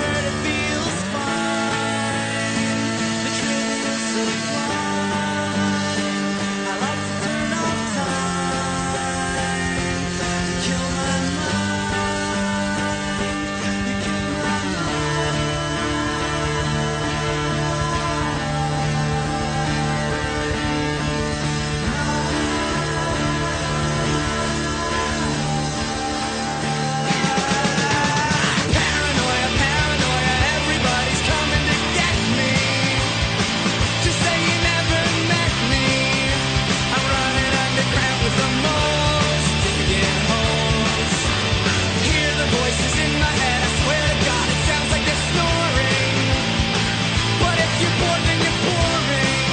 heard it feels fine. The trivial sublime. I like to turn off time. Kill my mind. You kill my Paranoia, paranoia, everybody's coming to get me. To say you never met me. I'm running underground with the most digging holes. Hear the voices in my head, I swear to God it sounds like they're snoring. But if you're bored then you're boring.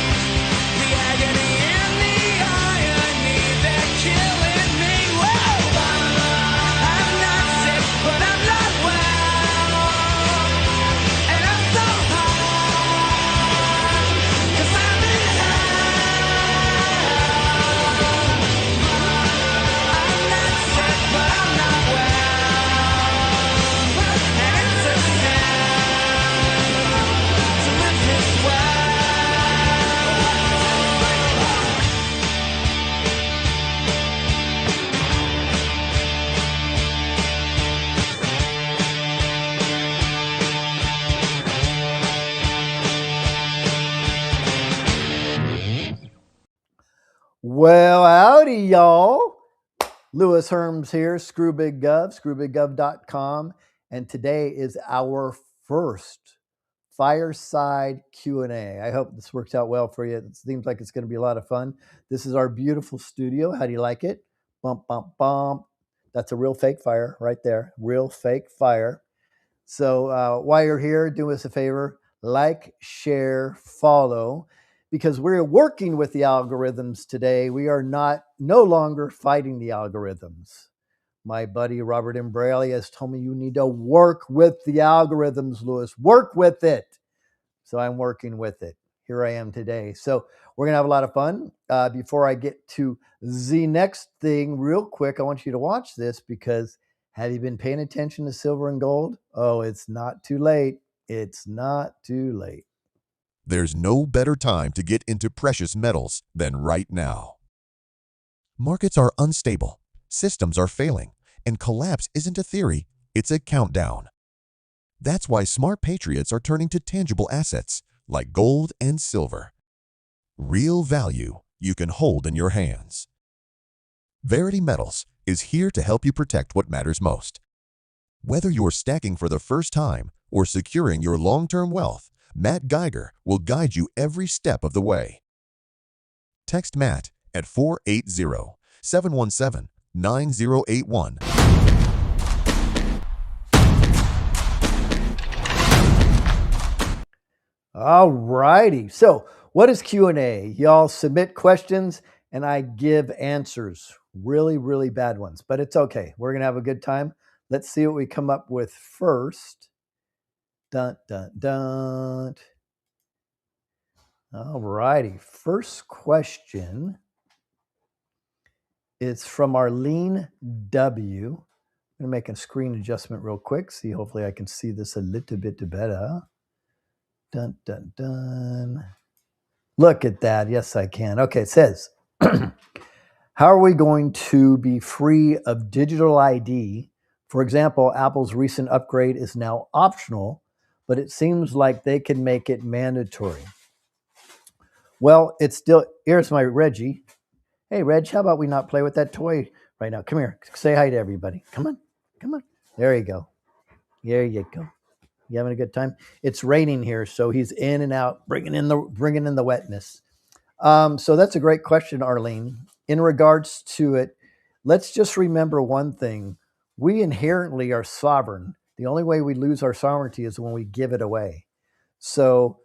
The agony and the irony, they're killing me. Whoa! I'm not sick, but I'm not well. And I'm so high, 'cause I'm in hell. I'm not sick, but I'm not well. And it's a sin to live this way. Well, howdy, y'all. Lewis Herms here, Screw Big Gov, screwbiggov.com. And today is our first Fireside Q&A. I hope this works out well for you. It seems like it's going to be a lot of fun. This is our beautiful studio. How do you like it? Bump, bump, bump. That's a real fake fire right there. Real fake fire. So while you're here, do us a favor, like, share, follow, because we're working with the algorithms today. We are no longer fighting the algorithms. My buddy Robert Imbrale has told me you need to work with the algorithms, Lewis. Work with it. So I'm working with it. Here I am today. So we're going to have a lot of fun. Before I get to the next thing, real quick, I want you to watch this because have you been paying attention to silver and gold? Oh, it's not too late. It's not too late. There's no better time to get into precious metals than right now. Markets are unstable, systems are failing, and collapse isn't a theory, it's a countdown. That's why smart patriots are turning to tangible assets like gold and silver. Real value you can hold in your hands. Verity Metals is here to help you protect what matters most. Whether you're stacking for the first time or securing your long-term wealth, Matt Geiger will guide you every step of the way. Text Matt at 480-717-9081. All righty. So what is Q&A? Y'all submit questions and I give answers. Really, really bad ones, but it's okay. We're going to have a good time. Let's see what we come up with first. Dun, dun, dun. All righty. First question is from Arlene W. I'm going to make a screen adjustment real quick. See, hopefully I can see this a little bit better. Dun, dun, dun. Look at that. Yes, I can. Okay, it says, how are we going to be free of digital ID? For example, Apple's recent upgrade is now optional, but it seems like they can make it mandatory. Well, it's still, here's my Reggie. Hey, Reg, how about we not play with that toy right now? Come here. Say hi to everybody. Come on. Come on. There you go. There you go. You having a good time? It's raining here, so he's in and out, bringing in the wetness. So that's a great question, Arlene. In regards to it, let's just remember one thing. We inherently are sovereign. The only way we lose our sovereignty is when we give it away. So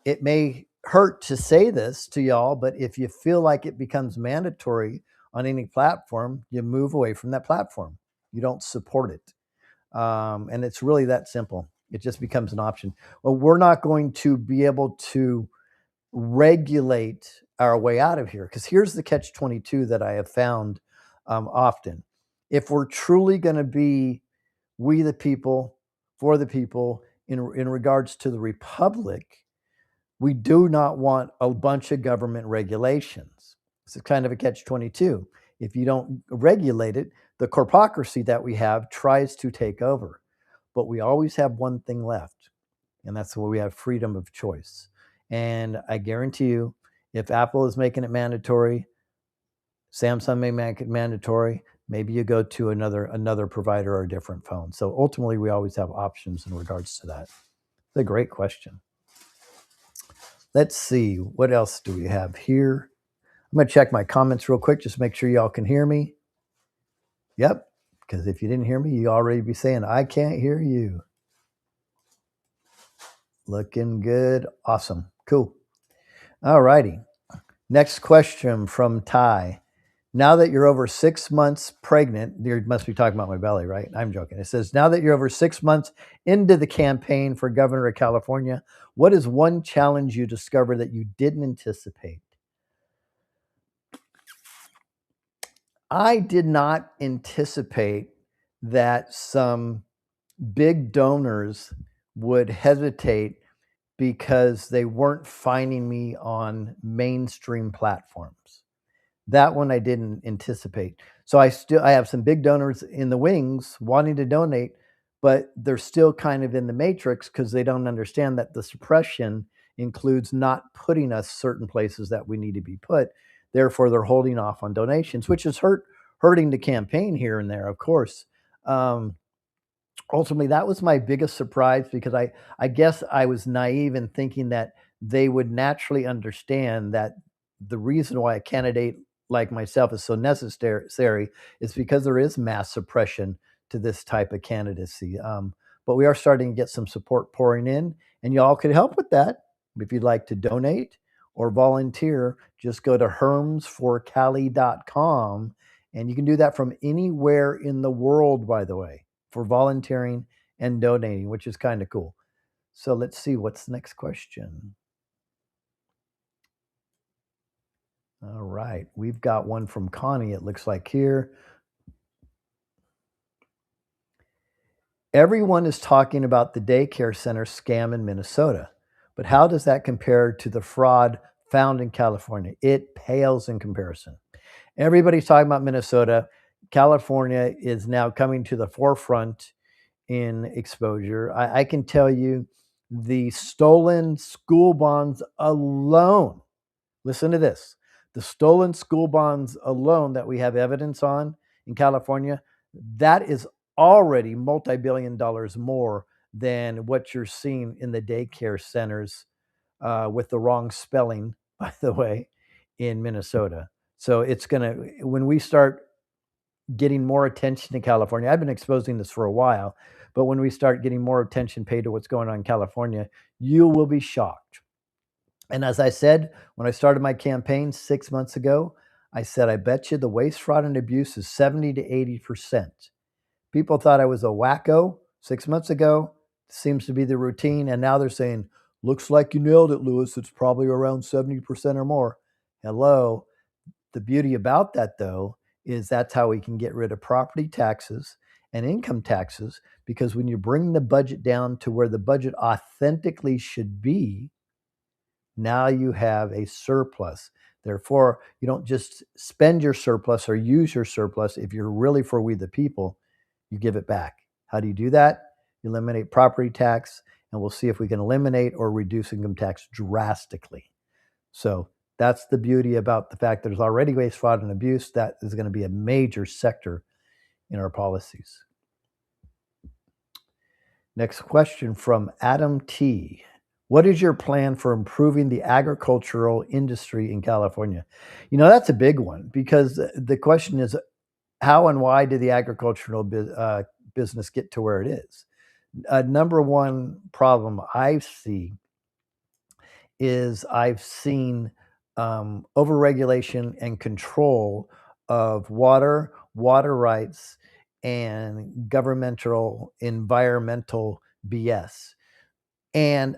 it may hurt to say this to y'all, but if you feel like it becomes mandatory on any platform, you move away from that platform. You don't support it. And it's really that simple. It just becomes an option. Well, we're not going to be able to regulate our way out of here, because here's the catch-22 that I have found often. If we're truly going to be we the people, for the people, in regards to the republic, we do not want a bunch of government regulations. It's kind of a catch-22. If you don't regulate it, the corpocracy that we have tries to take over. But we always have one thing left, and that's where we have freedom of choice. And I guarantee you, if Apple is making it mandatory, Samsung may make it mandatory. Maybe you go to another provider or a different phone. So ultimately, we always have options in regards to that. It's a great question. Let's see, what else do we have here? I'm going to check my comments real quick, just make sure y'all can hear me. Yep, because if you didn't hear me, you already be saying, I can't hear you. Looking good. Awesome. Cool. All righty. Next question from Ty. Now that you're over 6 months pregnant, you must be talking about my belly, right? I'm joking. It says, now that you're over 6 months into the campaign for governor of California, what is one challenge you discovered that you didn't anticipate? I did not anticipate that some big donors would hesitate because they weren't finding me on mainstream platforms. That one I didn't anticipate. So I have some big donors in the wings wanting to donate, but they're still kind of in the matrix because they don't understand that the suppression includes not putting us certain places that we need to be put. Therefore, they're holding off on donations, which is hurting the campaign here and there, of course. Ultimately, that was my biggest surprise because I guess I was naive in thinking that they would naturally understand that the reason why a candidate like myself is so necessary is because there is mass suppression to this type of candidacy. But we are starting to get some support pouring in, and y'all could help with that. If you'd like to donate or volunteer, just go to hermsforcali.com, and you can do that from anywhere in the world, by the way, for volunteering and donating, which is kind of cool. So let's see, what's the next question? All right, we've got one from Connie, it looks like here. Everyone is talking about the daycare center scam in Minnesota, but how does that compare to the fraud found in California? It pales in comparison. Everybody's talking about Minnesota. California is now coming to the forefront in exposure. I can tell you the stolen school bonds alone, listen to this, the stolen school bonds alone that we have evidence on in California, that is already multi-billion dollars more than what you're seeing in the daycare centers with the wrong spelling, by the way, in Minnesota. So it's going to, when we start getting more attention to California, I've been exposing this for a while, but when we start getting more attention paid to what's going on in California, you will be shocked. And as I said, when I started my campaign 6 months ago, I said, I bet you the waste, fraud, and abuse is 70 to 80%. People thought I was a wacko 6 months ago. Seems to be the routine. And now they're saying, looks like you nailed it, Lewis. It's probably around 70% or more. Hello. The beauty about that, though, is that's how we can get rid of property taxes and income taxes, because when you bring the budget down to where the budget authentically should be, now you have a surplus. Therefore, you don't just spend your surplus or use your surplus. If you're really for we the people, you give it back. How do you do that? You eliminate property tax, and we'll see if we can eliminate or reduce income tax drastically. So that's the beauty about the fact that there's already waste, fraud, and abuse. That is going to be a major sector in our policies. Next question from Adam T. What is your plan for improving the agricultural industry in California? You know, that's a big one, because the question is, how and why did the agricultural business get to where it is? Number one problem I see is I've seen overregulation and control of water rights, and governmental environmental BS, and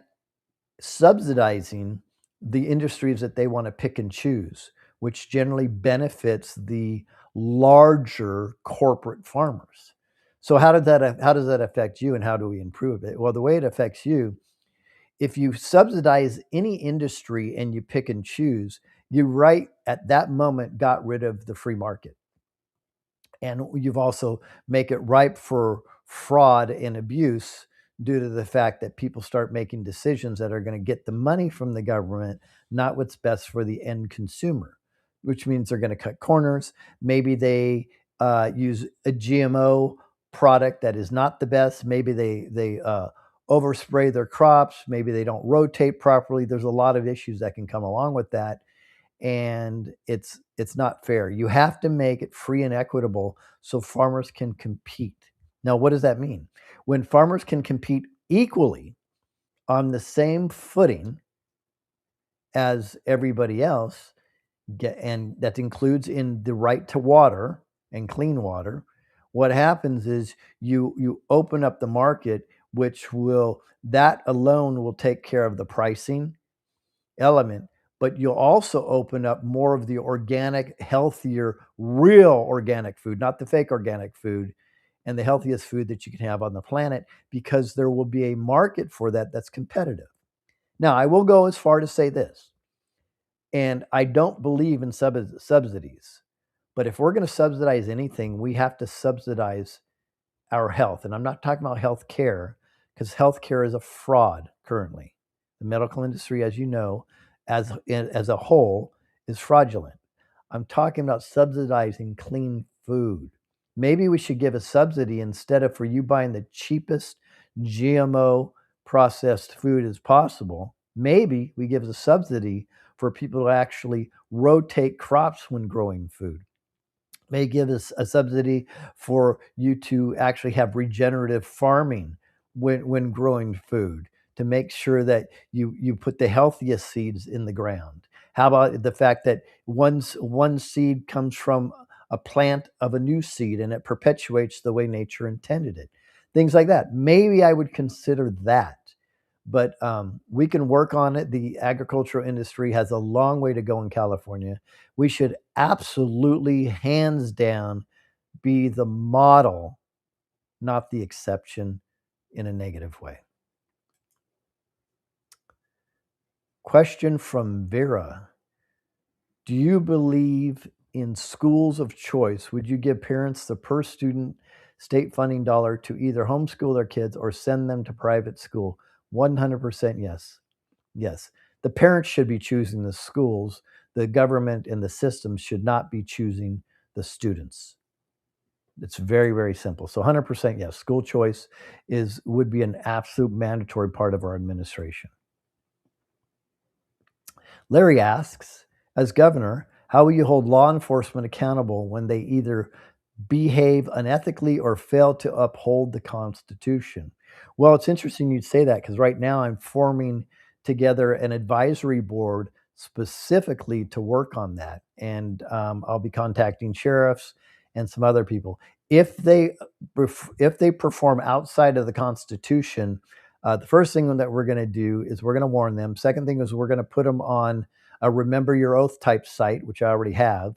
subsidizing the industries that they want to pick and choose, which generally benefits the larger corporate farmers. So how does that affect you, and how do we improve it? Well, the way it affects you, if you subsidize any industry and you pick and choose, you right at that moment got rid of the free market. And you've also make it ripe for fraud and abuse due to the fact that people start making decisions that are going to get the money from the government, not what's best for the end consumer, which means they're going to cut corners. Maybe they use a GMO product that is not the best. Maybe they overspray their crops. Maybe they don't rotate properly. There's a lot of issues that can come along with that, and it's not fair. You have to make it free and equitable so farmers can compete. Now, what does that mean? When farmers can compete equally on the same footing as everybody else, and that includes in the right to water and clean water, what happens is you open up the market, which will that alone will take care of the pricing element, but you'll also open up more of the organic, healthier, real organic food, not the fake organic food, and the healthiest food that you can have on the planet, because there will be a market for that that's competitive. Now, I will go as far to say this, and I don't believe in subsidies, but if we're going to subsidize anything, we have to subsidize our health. And I'm not talking about health care, because health care is a fraud currently. The medical industry, as you know, as a whole, is fraudulent. I'm talking about subsidizing clean food. Maybe we should give a subsidy instead of for you buying the cheapest GMO processed food as possible. Maybe we give a subsidy for people to actually rotate crops when growing food. May give us a subsidy for you to actually have regenerative farming when growing food, to make sure that you put the healthiest seeds in the ground. How about the fact that one seed comes from a plant of a new seed and it perpetuates the way nature intended it? Things like that. Maybe I would consider that. But we can work on it. The agricultural industry has a long way to go in California. We should absolutely, hands down, be the model, not the exception in a negative way. Question from Vera. Do you believe in schools of choice? Would you give parents the per student state funding dollar to either homeschool their kids or send them to private school? 100% yes. Yes. The parents should be choosing the schools. The government and the system should not be choosing the students. It's very, very simple. So 100% yes. School choice would be an absolute mandatory part of our administration. Larry asks, as governor, how will you hold law enforcement accountable when they either behave unethically or fail to uphold the Constitution? Well, it's interesting you'd say that, because right now I'm forming together an advisory board specifically to work on that. And I'll be contacting sheriffs and some other people. If they perform outside of the Constitution, the first thing that we're going to do is we're going to warn them. Second thing is we're going to put them on a Remember Your Oath type site, which I already have,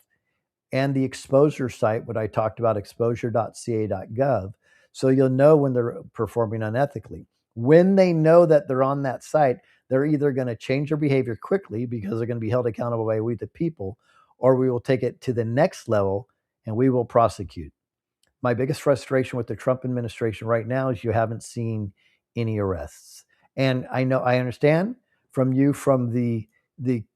and the exposure site, what I talked about, exposure.ca.gov. So you'll know when they're performing unethically. When they know that they're on that site, they're either going to change their behavior quickly because they're going to be held accountable by we the people, or we will take it to the next level and we will prosecute. My biggest frustration with the Trump administration right now is you haven't seen any arrests. And I understand from the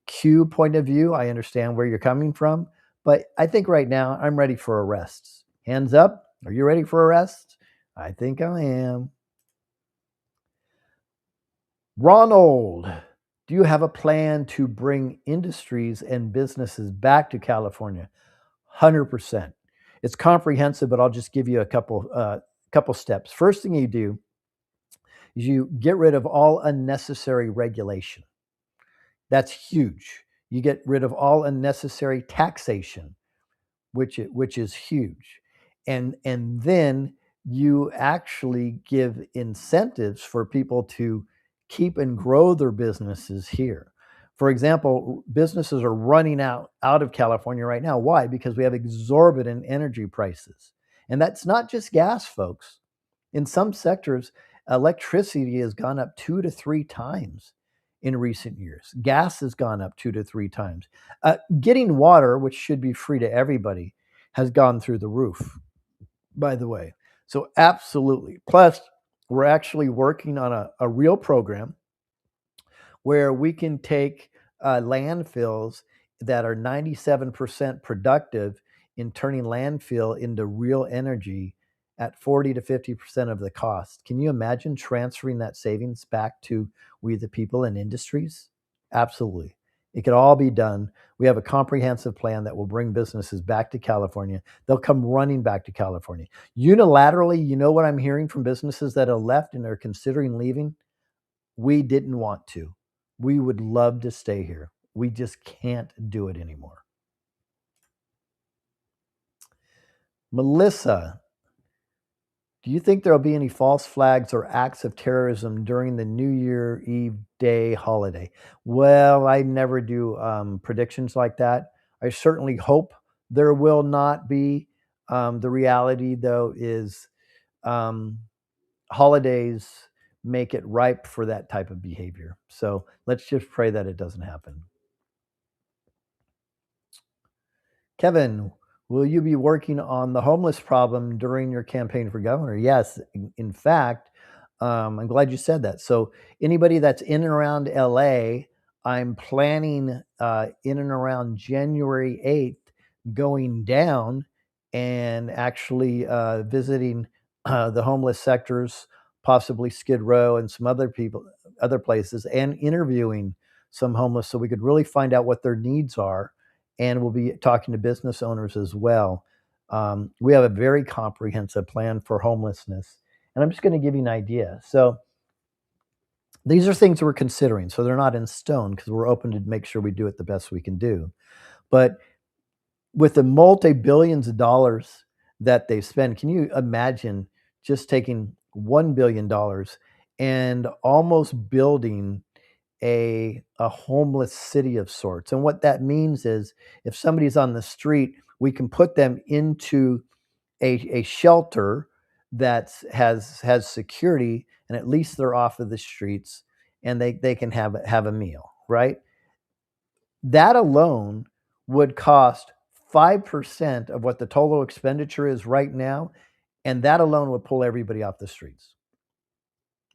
Q point of view, I understand where you're coming from, but I think right now I'm ready for arrests. Hands up. Are you ready for arrests? I think I am. Ronald, do you have a plan to bring industries and businesses back to California? 100%. It's comprehensive, but I'll just give you a couple steps. First thing you do is you get rid of all unnecessary regulation. That's huge. You get rid of all unnecessary taxation, which is huge. And then you actually give incentives for people to keep and grow their businesses here. For example, businesses are running out of California right now. Why? Because we have exorbitant energy prices. And that's not just gas, folks. In some sectors, electricity has gone up 2 to 3 times in recent years. Gas has gone up 2 to 3 times. Getting water, which should be free to everybody, has gone through the roof, by the way. So, absolutely. Plus, we're actually working on a real program where we can take landfills that are 97% productive in turning landfill into real energy at 40 to 50% of the cost. Can you imagine transferring that savings back to we the people and industries? Absolutely. It could all be done. We have a comprehensive plan that will bring businesses back to California. They'll come running back to California. Unilaterally, you know what I'm hearing from businesses that have left and are considering leaving? We didn't want to. We would love to stay here. We just can't do it anymore. Melissa, do you think there'll be any false flags or acts of terrorism during the New Year Eve day holiday? Well, I never do predictions like that. I certainly hope there will not be. The reality, though, is holidays make it ripe for that type of behavior. So let's just pray that it doesn't happen. Kevin, will you be working on the homeless problem during your campaign for governor? Yes. In fact, I'm glad you said that. So anybody that's in and around LA, I'm planning in and around January 8th going down and actually visiting the homeless sectors, possibly Skid Row and some other places, and interviewing some homeless so we could really find out what their needs are. And we'll be talking to business owners as well. We have a very comprehensive plan for homelessness. And I'm just going to give you an idea. So these are things we're considering. So they're not in stone because we're open to make sure we do it the best we can do. But with the multi-billions of dollars that they spend, can you imagine just taking $1 billion and almost building a homeless city of sorts? And what that means is if somebody's on the street, we can put them into a shelter that has security, and at least they're off of the streets and they can have a meal, right? That alone would cost 5% of what the total expenditure is right now, and that alone would pull everybody off the streets,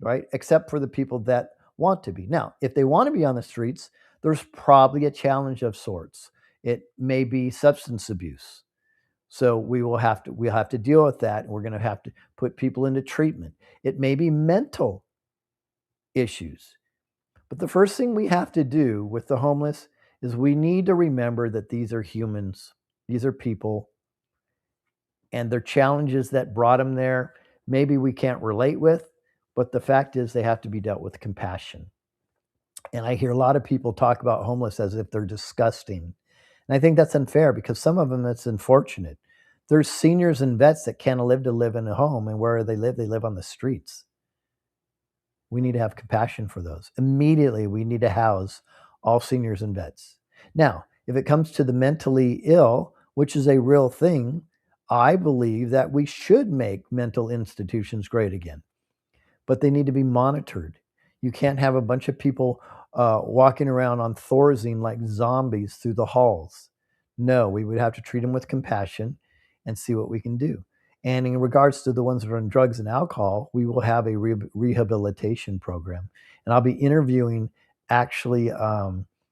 right? Except for the people that want to be. Now, if they want to be on the streets, there's probably a challenge of sorts. It may be substance abuse. So we'll have to deal with that, and we're going to have to put people into treatment. It may be mental issues. But the first thing we have to do with the homeless is we need to remember that these are humans. These are people, and their challenges that brought them there, maybe we can't relate with, but the fact is they have to be dealt with compassion. And I hear a lot of people talk about homeless as if they're disgusting. And I think that's unfair because some of them, it's unfortunate. There's seniors and vets that can't live in a home, and where they live on the streets. We need to have compassion for those. Immediately, we need to house all seniors and vets. Now, if it comes to the mentally ill, which is a real thing, I believe that we should make mental institutions great again, but they need to be monitored. You can't have a bunch of people walking around on Thorazine like zombies through the halls. No, we would have to treat them with compassion and see what we can do. And in regards to the ones that are on drugs and alcohol, we will have a rehabilitation program. And I'll be interviewing actually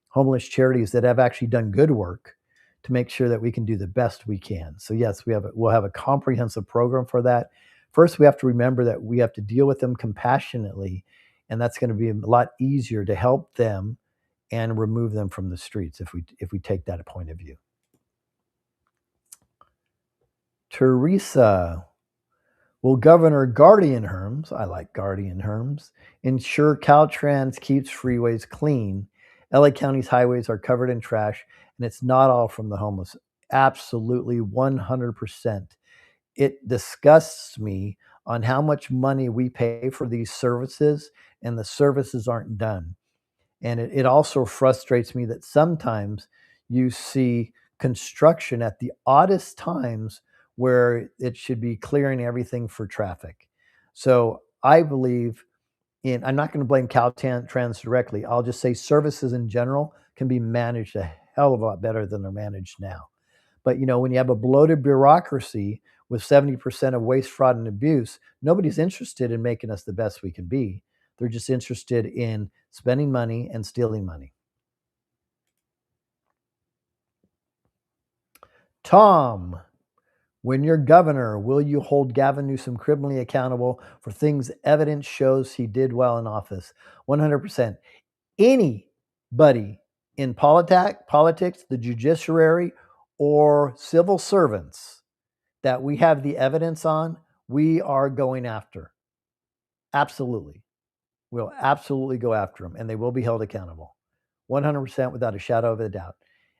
homeless charities that have actually done good work to make sure that we can do the best we can. So yes, we'll have a comprehensive program for that. First, we have to remember that we have to deal with them compassionately, and that's going to be a lot easier to help them and remove them from the streets if we take that point of view. Teresa, will Governor Guardian Herms, I like Guardian Herms, ensure Caltrans keeps freeways clean? LA County's highways are covered in trash, and it's not all from the homeless. Absolutely, 100%. It disgusts me on how much money we pay for these services, and the services aren't done. And it also frustrates me that sometimes you see construction at the oddest times where it should be clearing everything for traffic. So I believe I'm not going to blame Caltrans directly. I'll just say services in general can be managed a hell of a lot better than they're managed now. But when you have a bloated bureaucracy with 70% of waste, fraud, and abuse, nobody's interested in making us the best we can be. They're just interested in spending money and stealing money. Tom, when you're governor, will you hold Gavin Newsom criminally accountable for things evidence shows he did while in office? 100%. Anybody in politics, the judiciary, or civil servants that we have the evidence on, we are going after. Absolutely. We'll absolutely go after them, and they will be held accountable. 100% without a shadow of a doubt.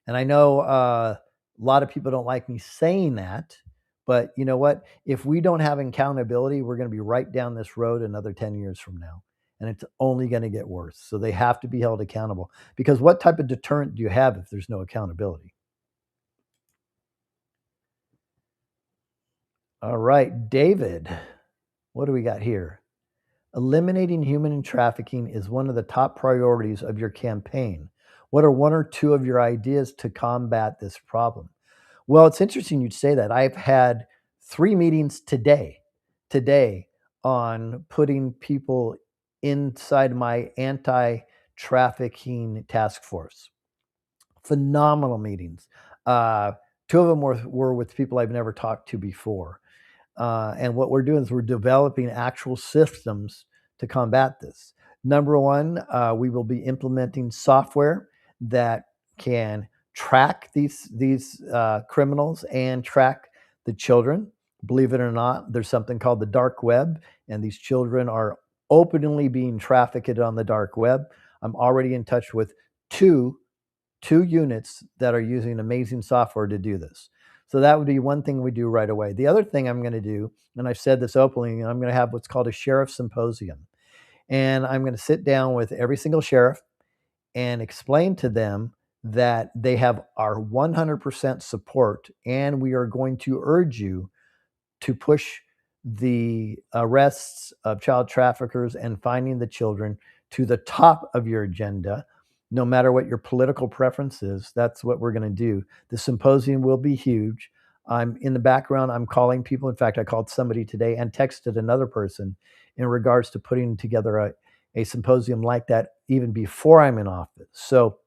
And I know a lot of people don't like me saying that, but you know what? If we don't have accountability, we're going to be right down this road another 10 years from now. And it's only going to get worse. So they have to be held accountable. Because what type of deterrent do you have if there's no accountability? All right, David, what do we got here? Eliminating human trafficking is one of the top priorities of your campaign. What are one or two of your ideas to combat this problem? Well, it's interesting you'd say that. I've had 3 meetings today on putting people inside my anti-trafficking task force. Phenomenal meetings. 2 of them were with people I've never talked to before. And what we're doing is we're developing actual systems to combat this. Number one, we will be implementing software that can track these criminals and track the children. Believe it or not, there's something called the dark web, and these children are openly being trafficked on the dark web. I'm already in touch with two units that are using amazing software to do this. So that would be one thing we do right away. The other thing I'm going to do, and I've said this openly, I'm going to have what's called a sheriff symposium. And I'm going to sit down with every single sheriff and explain to them that they have our 100% support, and we are going to urge you to push the arrests of child traffickers and finding the children to the top of your agenda, no matter what your political preference is. That's what we're going to do. The symposium will be huge. I'm in the background. I'm calling people. In fact, I called somebody today and texted another person in regards to putting together a symposium like that even before I'm in office. So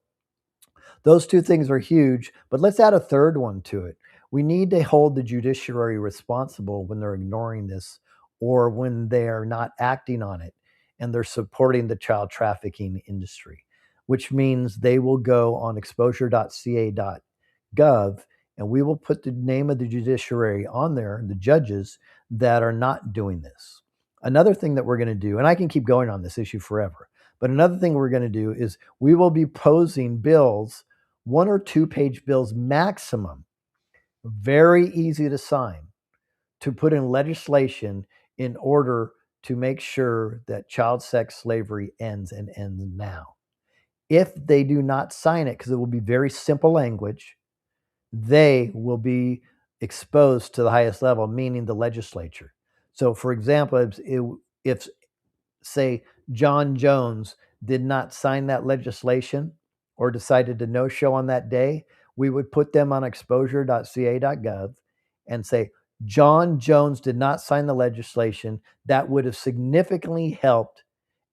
those 2 things are huge, but let's add a third one to it. We need to hold the judiciary responsible when they're ignoring this or when they're not acting on it and they're supporting the child trafficking industry, which means they will go on exposure.ca.gov and we will put the name of the judiciary on there, the judges that are not doing this. Another thing that we're going to do, and I can keep going on this issue forever, but another thing we're going to do is we will be posing bills, 1 or 2 page bills maximum, very easy to sign, to put in legislation in order to make sure that child sex slavery ends and ends now. If they do not sign it, because it will be very simple language, they will be exposed to the highest level, meaning the legislature. So, for example, if say John Jones did not sign that legislation or decided to no show on that day, we would put them on exposure.ca.gov and say, John Jones did not sign the legislation that would have significantly helped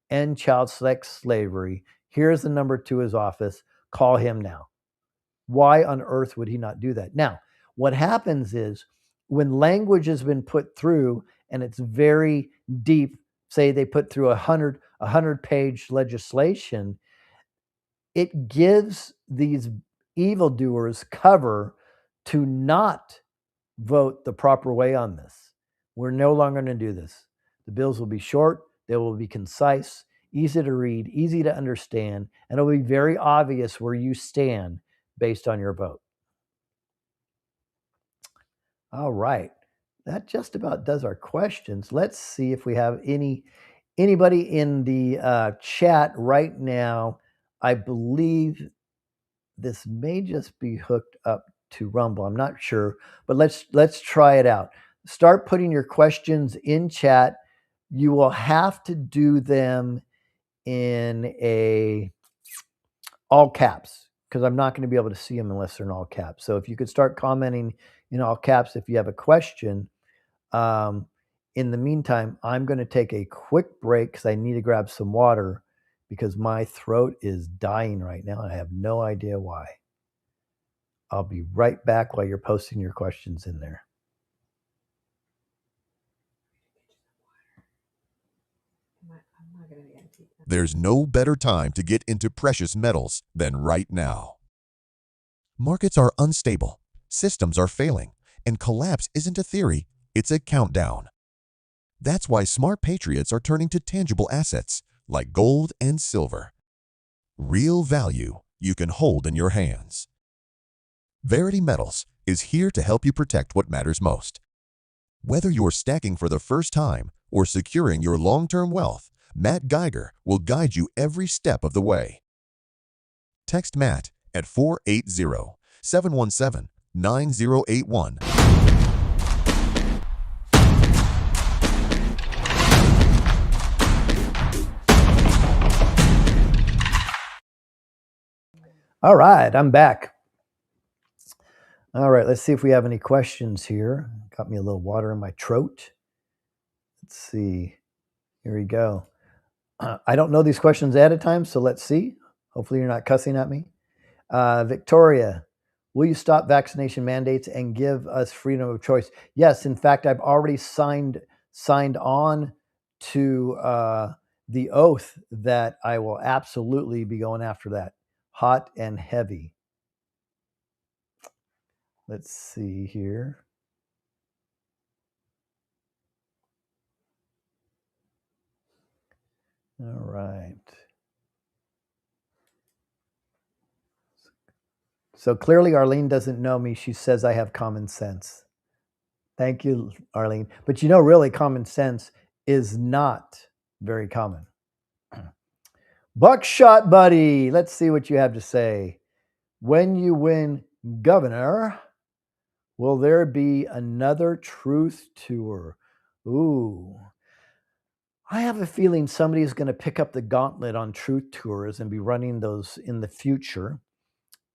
end child sex slavery. Here's the number to his office. Call him now. Why on earth would he not do that? Now, what happens is when language has been put through and it's very deep, say they put through a 100-page legislation, it gives these evildoers cover to not vote the proper way on this. We're no longer going to do this. The bills will be short, they will be concise, easy to read, easy to understand, and it'll be very obvious where you stand based on your vote. All right. That just about does our questions. Let's see if we have anybody in the chat right now. I believe this may just be hooked up to Rumble. I'm not sure, but let's try it out. Start putting your questions in chat. You will have to do them in all caps, because I'm not going to be able to see them unless they're in all caps. So if you could start commenting in all caps if you have a question. In the meantime, I'm going to take a quick break because I need to grab some water because my throat is dying right now and I have no idea why. I'll be right back while you're posting your questions in there. There's no better time to get into precious metals than right now. Markets are unstable, systems are failing, and collapse isn't a theory, it's a countdown. That's why smart patriots are turning to tangible assets like gold and silver. Real value you can hold in your hands. Verity Metals is here to help you protect what matters most. Whether you're stacking for the first time or securing your long-term wealth, Matt Geiger will guide you every step of the way. Text Matt at 480-717-9081. All right, I'm back. All right, let's see if we have any questions here. Got me a little water in my throat. Let's see. Here we go. I don't know these questions ahead of time, so let's see. Hopefully you're not cussing at me. Victoria, will you stop vaccination mandates and give us freedom of choice? Yes, in fact, I've already signed on to the oath that I will absolutely be going after that. Hot and heavy. Let's see here. All right. So clearly Arlene doesn't know me. She says I have common sense. Thank you, Arlene. But you know, really, common sense is not very common. Buckshot Buddy, let's see what you have to say. When you win governor, will there be another truth tour? Ooh. I have a feeling somebody's going to pick up the gauntlet on truth tours and be running those in the future.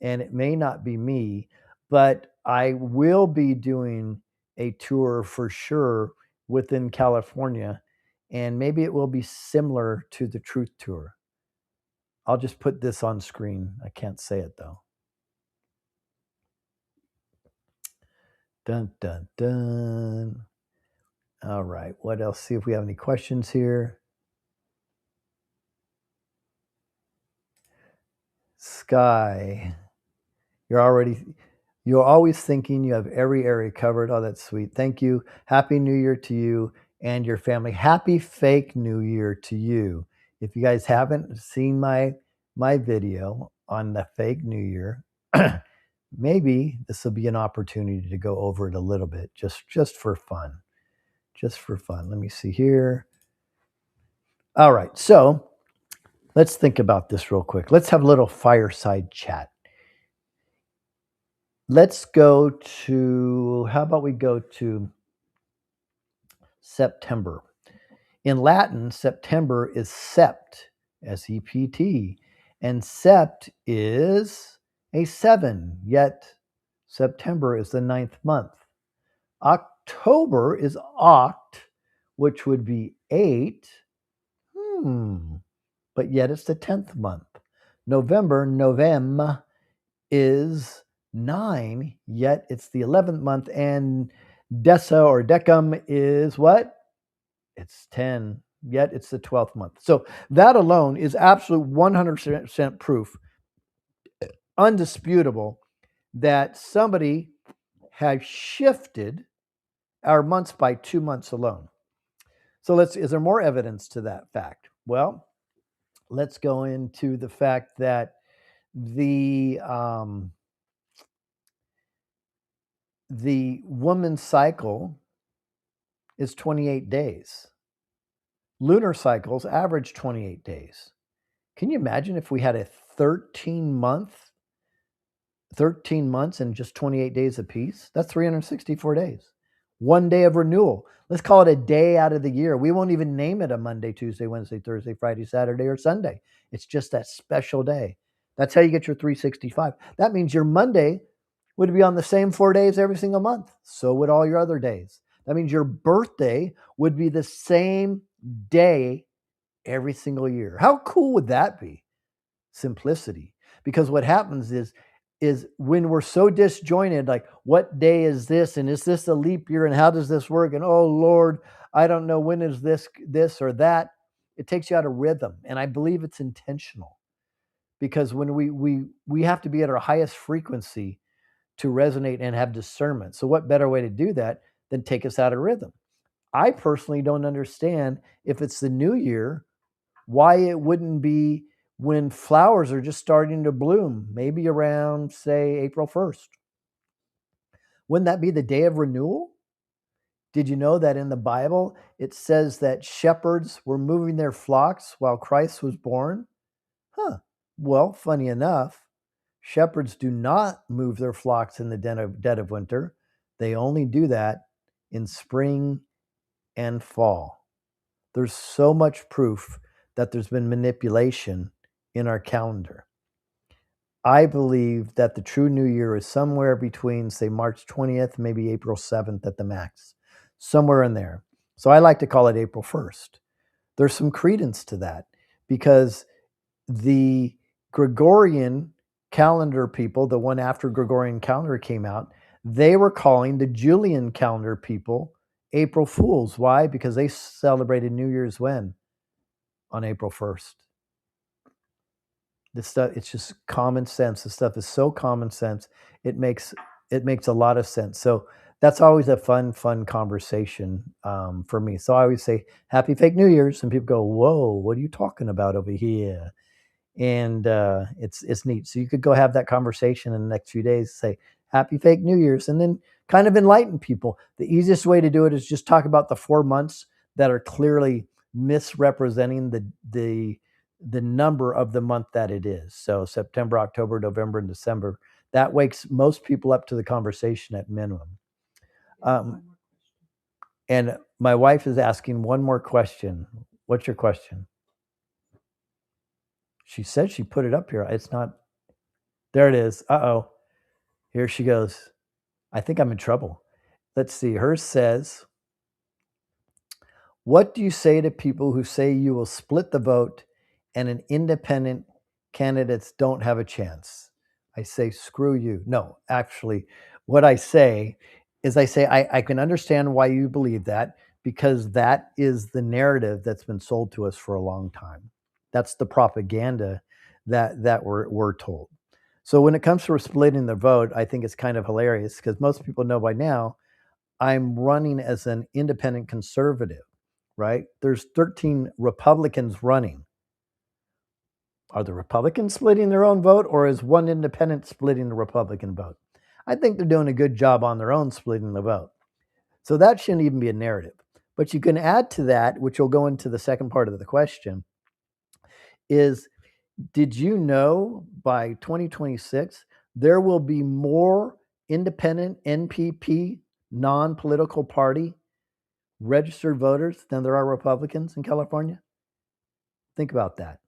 And it may not be me, but I will be doing a tour for sure within California. And maybe it will be similar to the truth tour. I'll just put this on screen. I can't say it though. Dun, dun, dun. All right. What else? See if we have any questions here. Sky, you're always thinking you have every area covered. Oh, that's sweet. Thank you. Happy New Year to you and your family. Happy fake New Year to you. If you guys haven't seen my video on the fake New Year, maybe this will be an opportunity to go over it a little bit, just for fun. Just for fun. Let me see here. All right. So let's think about this real quick. Let's have a little fireside chat. Let's go to, how about we go to September. In Latin, September is sept, S-E-P-T, and sept is a 7, yet September is the 9th month. October is oct, which would be 8, but yet it's the 10th month. November, novem, is 9, yet it's the 11th month, and Dessa or Decem is what? It's 10, yet it's the 12th month. So that alone is absolute 100% proof, undisputable, that somebody has shifted our months by 2 months alone. So is there more evidence to that fact? Well, let's go into the fact that the woman's cycle is 28 days. Lunar cycles average 28 days. Can you imagine if we had a 13-month 13 months and just 28 days apiece. That's 364 days. One day of renewal. Let's call it a day out of the year. We won't even name it a Monday, Tuesday, Wednesday, Thursday, Friday, Saturday, or Sunday. It's just that special day. That's how you get your 365. That means your Monday would be on the same 4 days every single month. So would all your other days. That means your birthday would be the same day every single year. How cool would that be? Simplicity. Because what happens is when we're so disjointed, like what day is this, and is this a leap year, and how does this work, and oh Lord, I don't know, when is this or that. It takes you out of rhythm, and I believe it's intentional, because when we have to be at our highest frequency to resonate and have discernment. So what better way to do that than take us out of rhythm? I personally don't understand, if it's the new year, why it wouldn't be when flowers are just starting to bloom, maybe around, say, April 1st. Wouldn't that be the day of renewal? Did you know that in the Bible, it says that shepherds were moving their flocks while Christ was born? Huh. Well, funny enough, shepherds do not move their flocks in the dead of winter. They only do that in spring and fall. There's so much proof that there's been manipulation in our calendar. I believe that the true new year is somewhere between, say, March 20th, maybe April 7th at the max, somewhere in there. So I like to call it April 1st. There's some credence to that, because the Gregorian calendar people, the one after Gregorian calendar came out, they were calling the Julian calendar people April Fools. Why? Because they celebrated New Year's when? On April 1st. This stuff, it's just common sense. This stuff is so common sense. It makes a lot of sense. So that's always a fun conversation for me. So I always say, Happy Fake New Year's. And people go, whoa, what are you talking about over here? And it's neat. So you could go have that conversation in the next few days, say Happy Fake New Year's, and then kind of enlighten people. The easiest way to do it is just talk about the 4 months that are clearly misrepresenting the number of the month that it is. So September, October, November, and December. That wakes most people up to the conversation at minimum. And my wife is asking one more question. What's your question? She said she put it up here. It's not. There it is. Uh-oh. Here she goes. I think I'm in trouble. Let's see. Hers says, what do you say to people who say you will split the vote and an independent candidates don't have a chance? I say, screw you. No, actually, what I say is I can understand why you believe that, because that is the narrative that's been sold to us for a long time. That's the propaganda that we're told. So when it comes to splitting the vote, I think it's kind of hilarious, because most people know by now I'm running as an independent conservative, right? There's 13 Republicans running. Are the Republicans splitting their own vote, or is one independent splitting the Republican vote? I think they're doing a good job on their own splitting the vote. So that shouldn't even be a narrative. But you can add to that, which will go into the second part of the question, is did you know by 2026 there will be more independent NPP, non-political party registered voters than there are Republicans in California? Think about that.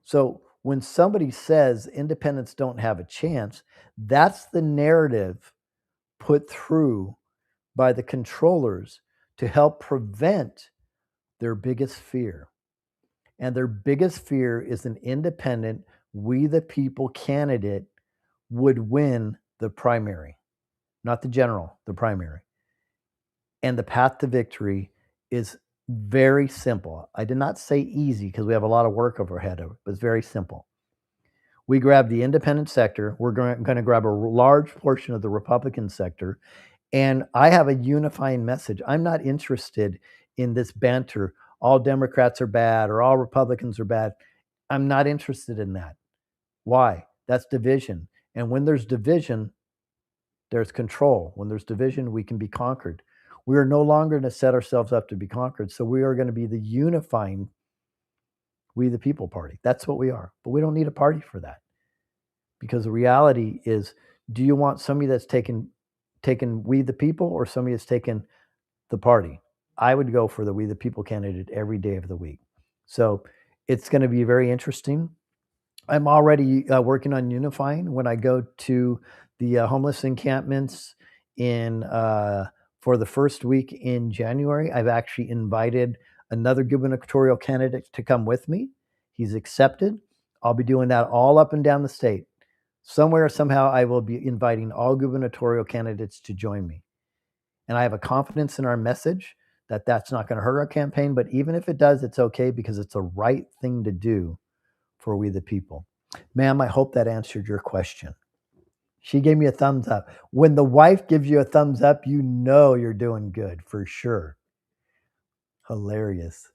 So when somebody says independents don't have a chance, that's the narrative put through by the controllers to help prevent their biggest fear. And their biggest fear is an independent, we the people candidate would win the primary, not the general, the primary. And the path to victory is very simple. I did not say easy, because we have a lot of work overhead, but it's very simple. We grab the independent sector. We're going to grab a large portion of the Republican sector. And I have a unifying message. I'm not interested in this banter. All Democrats are bad or all Republicans are bad. I'm not interested in that. Why? That's division. And when there's division, there's control. When there's division, we can be conquered. We are no longer going to set ourselves up to be conquered. So we are going to be the unifying, we the people party. That's what we are. But we don't need a party for that, because the reality is, do you want somebody that's taken we the people or somebody that's taken the party? I would go for the we the people candidate every day of the week. So it's going to be very interesting. I'm already working on unifying when I go to the homeless encampments in for the first week in January. I've actually invited another gubernatorial candidate to come with me. He's accepted. I'll be doing that all up and down the state. Somewhere, somehow, I will be inviting all gubernatorial candidates to join me. And I have a confidence in our message that that's not going to hurt our campaign. But even if it does, it's okay because it's the right thing to do for we the people. Ma'am, I hope that answered your question. She gave me a thumbs up. When the wife gives you a thumbs up, you know you're doing good for sure. Hilarious.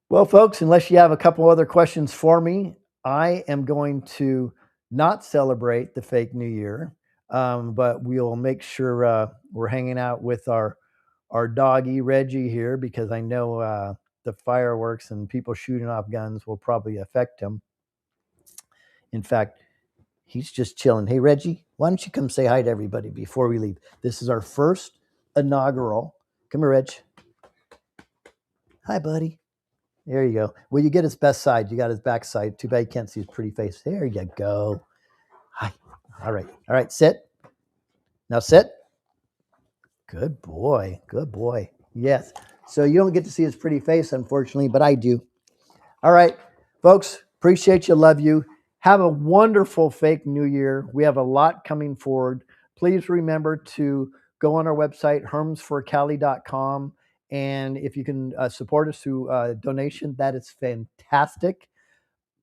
Well, folks, unless you have a couple other questions for me, I am going to not celebrate the fake New Year, but we'll make sure we're hanging out with our doggy Reggie here because I know the fireworks and people shooting off guns will probably affect him. In fact, he's just chilling. Hey, Reggie, why don't you come say hi to everybody before we leave? This is our first inaugural. Come here, Reg. Hi, buddy. There you go. Well, you get his best side. You got his back side. Too bad you can't see his pretty face. There you go. Hi. All right. All right. Sit. Now sit. Good boy. Good boy. Yes. So you don't get to see his pretty face, unfortunately, but I do. All right, folks. Appreciate you. Love you. Have a wonderful fake New Year. We have a lot coming forward. Please remember to go on our website, hermsforcali.com. And if you can support us through donation, that is fantastic.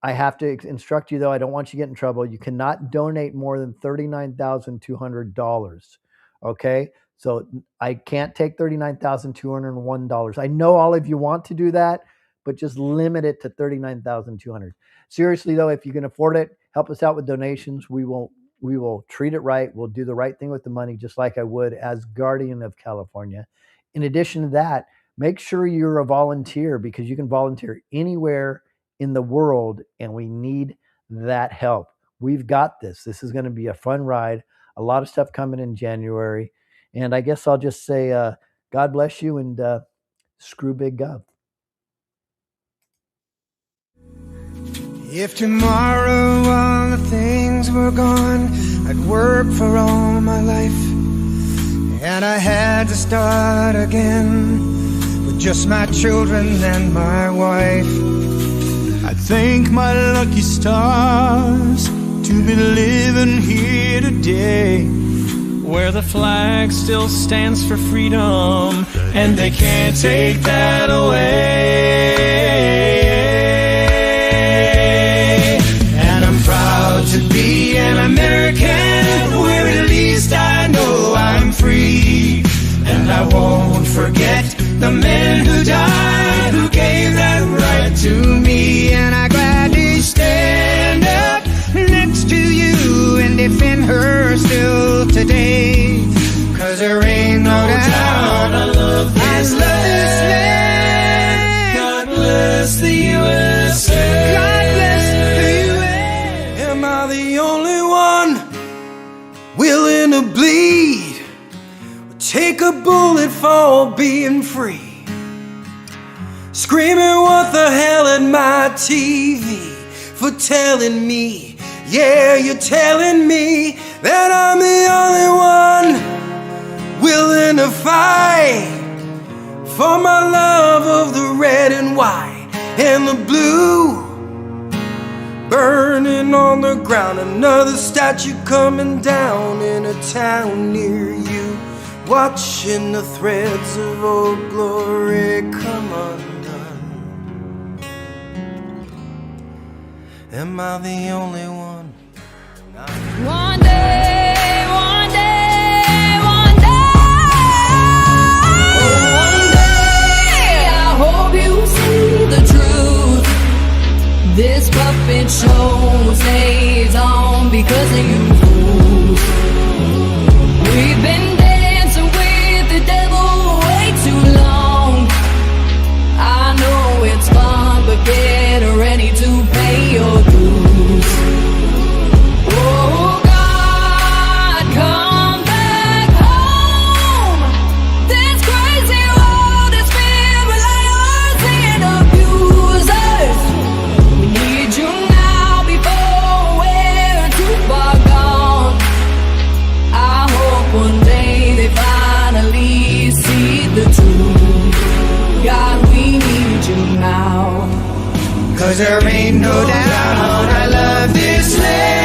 I have to instruct you, though, I don't want you to get in trouble. You cannot donate more than $39,200. Okay? So I can't take $39,201. I know all of you want to do that, but just limit it to $39,200. Seriously, though, if you can afford it, help us out with donations. We will treat it right. We'll do the right thing with the money, just like I would as Guardian of California. In addition to that, make sure you're a volunteer because you can volunteer anywhere in the world, and we need that help. We've got this. This is going to be a fun ride. A lot of stuff coming in January. And I guess I'll just say, God bless you and screw Big Gov. If tomorrow all the things were gone, I'd work for all my life, and I had to start again with just my children and my wife. I thank my lucky stars to be living here today, where the flag still stands for freedom, and they can't take that away. And I'm proud to be an American, where at least I know I'm free. And I won't forget the men who died, who gave that right to me. And I gladly stand up next to you and defend her still today. 'Cause there ain't no doubt I love this land. God bless the USA. God bless the USA. Am I the only one willing to bleed? Take a bullet for being free. Screaming what the hell at my TV for telling me, yeah, you're telling me that I'm the only one willing to fight for my love of the red and white and the blue. Burning on the ground, another statue coming down in a town near you. Watching the threads of old glory come undone. Am I the only one? One day, one day, one day, one day, I hope you see the truth. This puppet show stays on because of you fools. We've been dancing with the devil way too long. I know it's fun, but get ready to pay your dues. 'cause there ain't no doubt I love this land.